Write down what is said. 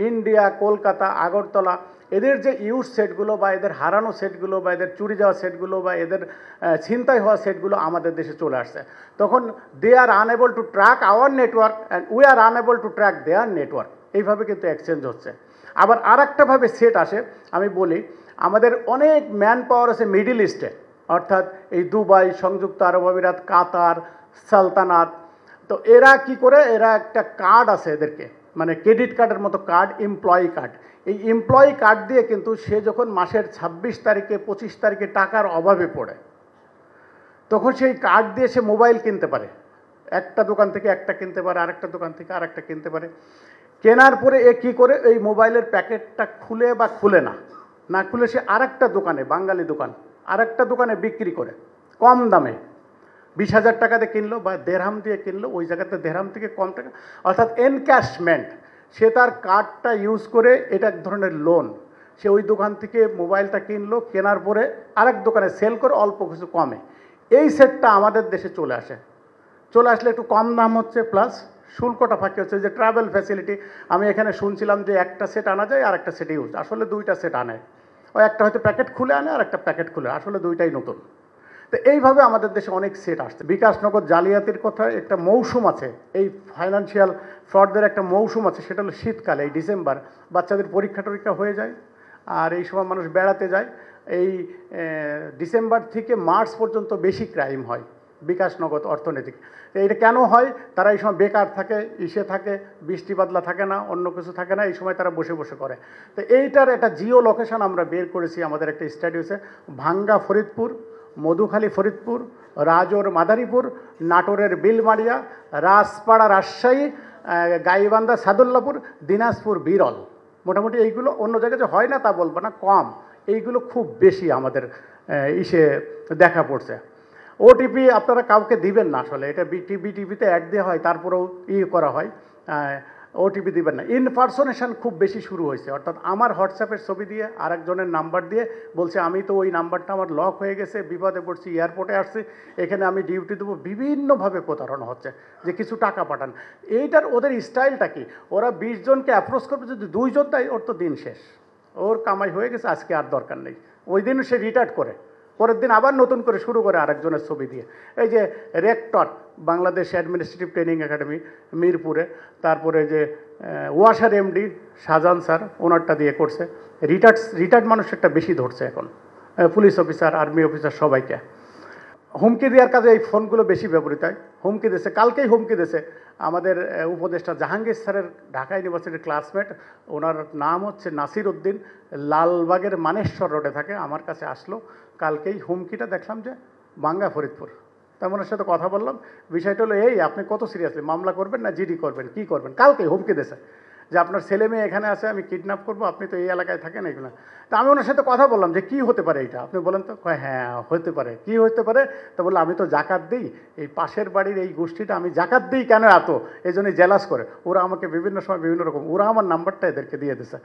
India, Kolkata, Agartala, এদের যে use সেটগুলো বা এদের হারানো সেটগুলো বা এদের চুরি যাওয়া সেটগুলো বা এদের ছিনতাই হওয়া সেটগুলো আমাদের দেশে চলে আসছে। তখন they are unable to track our network and we are unable to track their network. এইভাবে কিন্তু এক্সচেঞ্জ হচ্ছে। আবার আর একটাভাবে সেট আসে, আমি বলি, আমাদের অনেক ম্যান পাওয়ার আছে মিডিল ইস্টে, অর্থাৎ এই দুবাই, সংযুক্ত আরব আমিরাত, কাতার, সালতানাত। তো এরা কি করে, এরা একটা কার্ড আছে এদেরকে, মানে ক্রেডিট কার্ডের মতো কার্ড, এমপ্লয়ি কার্ড। এই এমপ্লয়ি কার্ড দিয়ে কিন্তু সে যখন মাসের 26 তারিখে 25 তারিখে টাকার অভাবে পড়ে, তখন সেই কার্ড দিয়ে সে মোবাইল কিনতে পারে। একটা দোকান থেকে একটা কিনতে পারে, আরেকটা দোকান থেকে আরেকটা কিনতে পারে। কেনার পরে এ কী করে, এই মোবাইলের প্যাকেটটা খুলে বা খুলে না খুলে সে আরেকটা দোকানে, বাঙালি দোকান, আরেকটা দোকানে বিক্রি করে কম দামে। 20,000 টাকাতে কিনলো বা দেড়হাম দিয়ে কিনলো, ওই জায়গাতে দেড়হাম থেকে কম টাকা, অর্থাৎ এনক্যাশমেন্ট। সে তার কার্ডটা ইউজ করে, এটা এক ধরনের লোন। সে ওই দোকান থেকে মোবাইলটা কিনলো, কেনার পরে আরেক দোকানে সেল করে অল্প কিছু কমে। এই সেটটা আমাদের দেশে চলে আসলে একটু কম দাম হচ্ছে, প্লাস শুল্কটা ফাঁকি হচ্ছে। যে ট্রাভেল ফ্যাসিলিটি, আমি এখানে শুনছিলাম যে একটা সেট আনা যায় আর একটা সেট ইউজ, আসলে দুইটা সেট আনে। ওই একটা হয়তো প্যাকেট খুলে আনে আর একটা প্যাকেট খুলে, আসলে দুইটাই নতুন। তো এইভাবে আমাদের দেশে অনেক সেট আসছে। বিকাশনগর জালিয়াতির কথা একটা মৌসুম আছে, এই ফাইন্যান্সিয়াল ফ্রডদের একটা মৌসুম আছে, সেটা হলো শীতকালে, এই ডিসেম্বর। বাচ্চাদের পরীক্ষা টরীক্ষা হয়ে যায়, আর এই সময় মানুষ বেড়াতে যায়। এই ডিসেম্বর থেকে মার্চ পর্যন্ত বেশি ক্রাইম হয় বিকাশনগর অর্থনৈতিক। এটা কেন হয়? তারা এই সময় বেকার থাকে, ইসে থাকে, বৃষ্টি বাদলা থাকে না, অন্য কিছু থাকে না, এই সময় তারা বসে বসে করে। তো এইটার একটা জিও লোকেশন আমরা বের করেছি, আমাদের একটা স্টাডি হয়েছে। ভাঙ্গা ফরিদপুর, মধুখালী ফরিদপুর, রাজোর মাদারীপুর, নাটোরের বিলমারিয়া, রাজপাড়া রাজশাহী, গাইবান্ধা সাদুল্লাপুর, দিনাজপুর বিরল। মোটামুটি এইগুলো, অন্য জায়গায় যে হয় না তা বলবো না, কম। এইগুলো খুব বেশি আমাদের ইসে দেখা পড়ছে। ওটিপি আপনারা কাউকে দিবেন না, আসলে এটা বিটিভিতে অ্যাড দেওয়া হয়, তারপরেও করা হয়, ওটিপি দিবেন না। ইনপারসোনেশন খুব বেশি শুরু হয়েছে, অর্থাৎ আমার হোয়াটসঅ্যাপের ছবি দিয়ে আরেকজনের নাম্বার দিয়ে বলছে আমি তো ওই নাম্বারটা আমার লক হয়ে গেছে, বিপদে পড়ছি, এয়ারপোর্টে আসছি, এখানে আমি ডিউটি দেবো। বিভিন্নভাবে প্রতারণা হচ্ছে যে কিছু টাকা পাঠান। এইটার ওদের স্টাইলটা কি, ওরা 20 জনকে অ্যাপ্রোচ করবে, যদি 2 জন দেয় ওর তো দিন শেষ, ওর কামাই হয়ে গেছে, আজকে আর দরকার নেই। ওই দিন সে রিটায়ার করে, পরের দিন আবার নতুন করে শুরু করে আরেকজনের ছবি দিয়ে। এই যে rector, Bangladesh administrative training academy মিরপুরে, তারপরে যে ওয়াসার এমডি শাহজাহান স্যার, ওনারটা দিয়ে করছে। রিটায়ার্ড মানুষেরটা বেশি ধরছে এখন, পুলিশ অফিসার, আর্মি অফিসার, সবাইকে হুমকি দেওয়ার কাজে এই ফোনগুলো বেশি ব্যবহৃত হয়। হুমকি দিয়েছে, কালকেই হুমকি দিয়েছে আমাদের উপদেষ্টা জাহাঙ্গীর স্যারের ঢাকা ইউনিভার্সিটির ক্লাসমেট, ওনার নাম হচ্ছে নাসির উদ্দিন, লালবাগের মানেশ্বর রোডে থাকে। আমার কাছে আসলো কালকেই, হুমকিটা দেখলাম যে ভাঙ্গা ফরিদপুর। তেমন সাথে কথা বললাম, বিষয়টা হলো এই, আপনি কত সিরিয়াসলি মামলা করবেন না জিডি করবেন, কি করবেন? কালকেই হুমকি দিয়েছে যে আপনার ছেলে মেয়ে এখানে আছে, আমি কিডন্যাপ করবো, আপনি তো এই এলাকায় থাকেন, এগুলো। তা আমি ওনার সাথে কথা বললাম যে কী হতে পারে এইটা, আপনি বলেন তো। হ্যাঁ হতে পারে, কী হতে পারে? তা বললো আমি তো জাকাত দিই, এই পাশের বাড়ির এই গোষ্ঠীটা আমি জাকাত দিই কেন এত, এই জন্যই জেলাস করে ওরা আমাকে বিভিন্ন সময় বিভিন্ন রকম, ওরা আমার নাম্বারটা এদেরকে দিয়ে দিছে।